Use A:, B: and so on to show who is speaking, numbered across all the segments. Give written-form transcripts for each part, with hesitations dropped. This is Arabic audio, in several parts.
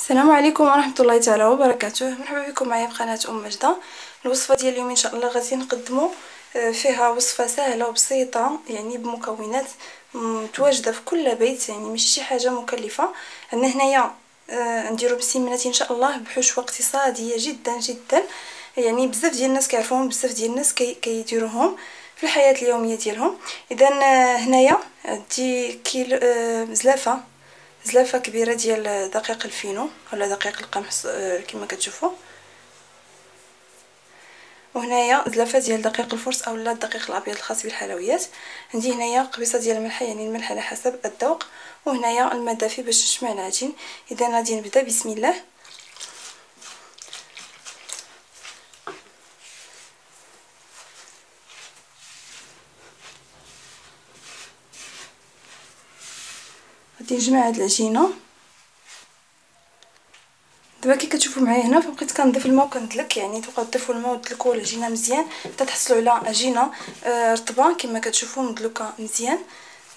A: السلام عليكم ورحمه الله تعالى وبركاته. مرحبا بكم معايا في قناه ماجده. الوصفه ديال اليوم ان شاء الله غادي نقدموا فيها وصفه سهله وبسيطه، يعني بمكونات متواجده في كل بيت، يعني ماشي شي حاجه مكلفه. عندنا هنايا نديروا بسمنه ان شاء الله بحشوه اقتصاديه جدا جدا، يعني بزاف ديال الناس كيعرفوهم، بزاف ديال الناس كيديروهم في الحياه اليوميه ديالهم. اذا هنايا عندي كيلو زلافه كبيره ديال دقيق الفينو ولا دقيق القمح كما كتشوفوا، وهنايا زلافه ديال دقيق الفرص اولا الدقيق الابيض الخاص بالحلويات. عندي هنايا قبيصه ديال الملح، يعني الملح على حسب الذوق، وهنايا الماء دافي باش نشمع العجين. اذا غادي نبدا بسم الله. غادي نجمع هاد العجينه. دابا كي كتشوفوا معايا هنا فبقيت كنضيف الماء وكندلك، يعني تبقاو تضيفوا الماء وتدلكوا العجينه مزيان حتى تحصلوا على عجينه رطبه كما كتشوفوا، مدلوكه مزيان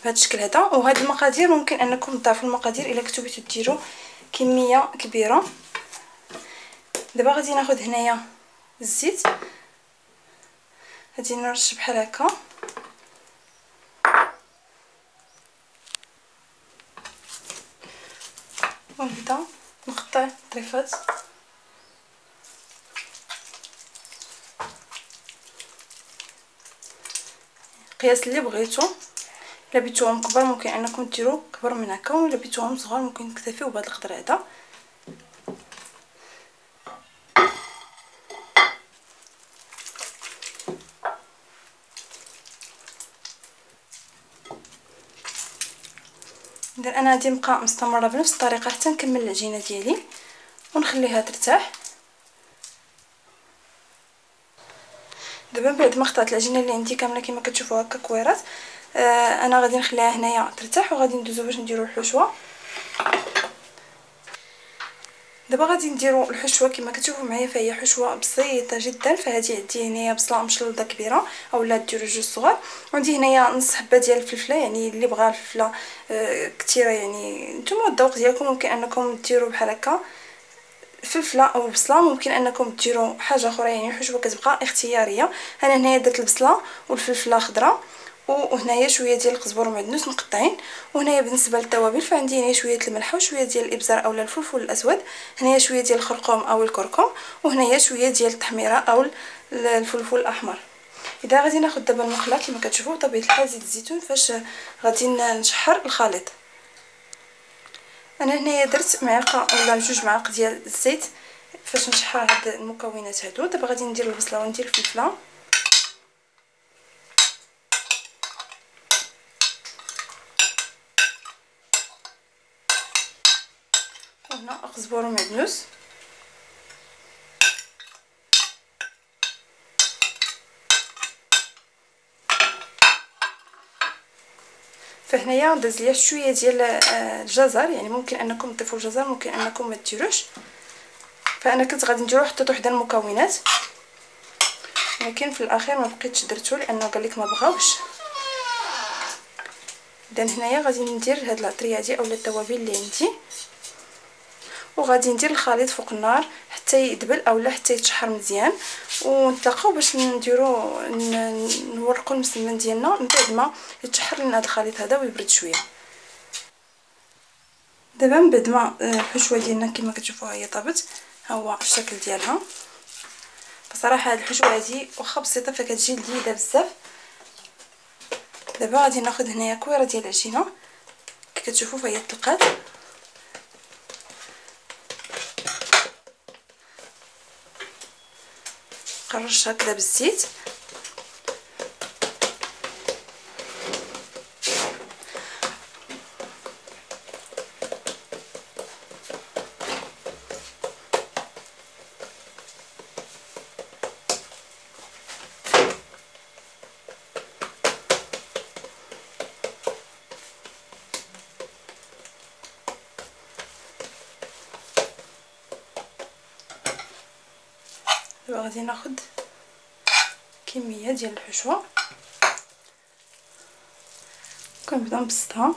A: بهذا الشكل هذا. وهاد المقادير ممكن انكم تضاعفوا المقادير الا كنتو بغيتو ديروا كميه كبيره. دابا غادي ناخذ هنايا الزيت، غادي نرش بحال هكا ونبدا نقطع طريفات. قياس اللي بغيتو، الا بغيتوهم كبار ممكن انكم ديروا كبر من هكا، ولا بغيتوهم صغار ممكن تكتفيو بهذا القدر هذا. اذا انا غادي نبقى مستمره بنفس الطريقه حتى نكمل العجينه ديالي ونخليها ترتاح. دابا بعد ما قطعت العجينه اللي عندي كامله كما كتشوفوا هكا كويرات، انا غادي نخليها هنايا ترتاح وغادي ندوزو باش نديرو الحشوه. دابا غادي نديرو الحشوه كما كتشوفوا معايا، فهي حشوه بسيطه جدا. فهادي عندي هنايا بصله مشلوضه كبيره اولا ديروا جوج صغار، وعندي هنايا نص حبه ديال الفلفله، يعني اللي بغى الفلفله كثيره يعني نتوما الذوق ديالكم ممكن انكم ديروا بحال هكا فلفله او بصله، ممكن انكم ديروا حاجه اخرى، يعني الحشوه كتبقى اختياريه. انا هنايا درت البصله والفلفله خضراء، وهنايا شويه ديال القزبر ومعدنوس مقطعين. وهنايا بالنسبه للتوابل فعندي هنا شويه الملح وشويه ديال الابزار اولا الفلفل الاسود، هنايا شويه ديال الخرقوم او الكركم، وهنايا شويه ديال التحميره او الفلفل الاحمر. اذا غادي ناخذ دابا المقله كما كتشوفوا بطبيعه الحال زيت الزيتون فاش غادي نشحر الخليط. انا هنايا درت معلقه ولا جوج معالق ديال الزيت فاش نشحر هاد المكونات هادو. دابا غادي ندير البصله وندير الفلفله وهنا قزبر ومعدنوس. فهنايا داز ليا شويه ديال الجزر، يعني ممكن انكم تضيفوا الجزر ممكن انكم ما ديروش، فانا كنت غادي نديرو حطيت وحده المكونات ولكن في الاخير ما بقيتش درتو لانه قال لك ما بغاوش. اذا هنايا غادي ندير هاد العطريه هادي اولا التوابل اللي عندي، وغادي ندير الخليط فوق النار حتى يدبل اولا حتى يتشحر مزيان، ونتلاقاو باش نديرو نورقوا المسمن ديالنا من بعد ما يتشحر لنا هذا الخليط هذا ويبرد شويه. دابا من بعد ما الحشوه ديالنا كما كتشوفوا هي طابت، ها هو الشكل ديالها. بصراحه هاد الحشوه هذه واخا بسيطه فكتجي لذيذه بزاف. دابا غادي ناخذ هنايا كويره ديال العجينه كي كتشوفوا فهي طلقات، نرش هكذا بالزيت. دابا غادي ناخذ كميه ديال الحشوه كنبدا نبسطها.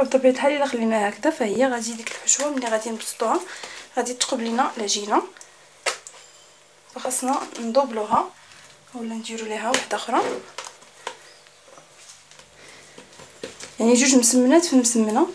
A: بطبيعه الحال الا خليناها هكذا فهي غادي ديك الحشوه ملي غادي نبسطوها غادي تقلب لينا العجينه، فخاصنا ندوبلوها ولا نديروا ليها واحده اخرى، يعني جوج مسمنات في مسمنه.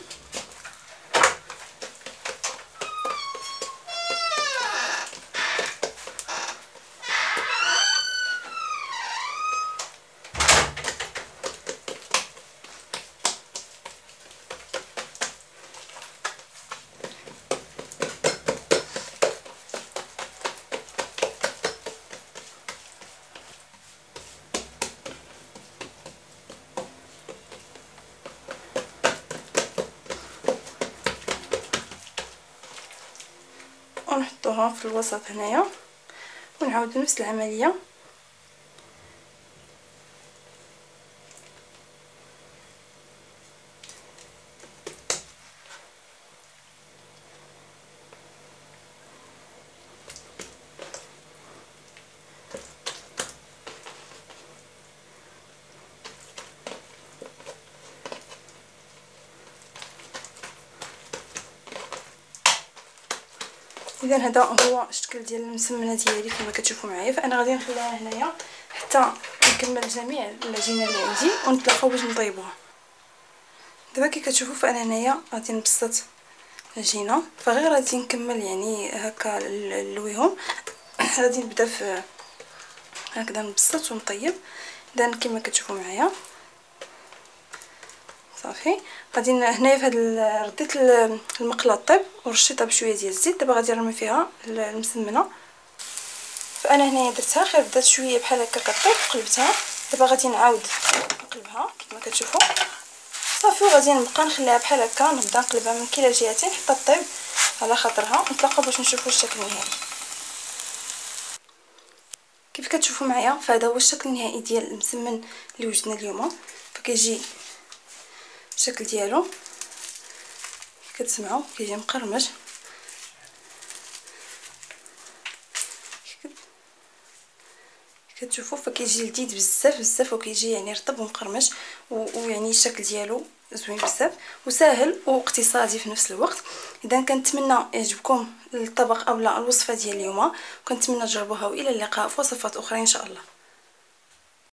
A: ونحطوها في الوسط هنايا ونعاود نفس العمليه. اذا هذا هو الشكل ديال المسمنه ديالي كما كتشوفوا معايا. فانا غادي نخليها هنايا حتى نكمل جميع العجينه اللي عندي ونتلاقاو باش نطيبوها. دابا كي كتشوفوا فانا هنايا غادي نبسط العجينه، فغير غادي نكمل يعني هكا نلويهم. غادي نبدا في هكذا نبسط ونطيب. اذا كما كتشوفوا معايا صافي. غادي هنايا في هاد رديت المقله طيب ورشيتها بشويه ديال الزيت. دابا غادي نرمي فيها المسمنه. فانا هنايا درتها غير بدات شويه بحال هكا كطيب قلبتها. دابا غادي نعاود نقلبها كما كتشوفوا صافي، وغادي نبقى نخليها بحال هكا نبدا نقلبها من كلا الجهتين حتى طيب على خاطرها. نتلاقاو باش نشوفوا الشكل النهائي. كيف كتشوفوا معايا فهذا هو الشكل النهائي ديال المسمن اللي وجدنا اليوم. فكيجي الشكل ديالو كتسمعوا كيجي مقرمش كتشوفوا، فكيجي لذيذ بزاف بزاف وكيجي يعني رطب ومقرمش ويعني الشكل ديالو زوين بزاف وسهل واقتصادي في نفس الوقت. اذا كنتمنى يعجبكم الطبق اولا الوصفه ديال اليوم، وكنتمنى تجربوها والى اللقاء في وصفات اخرى ان شاء الله.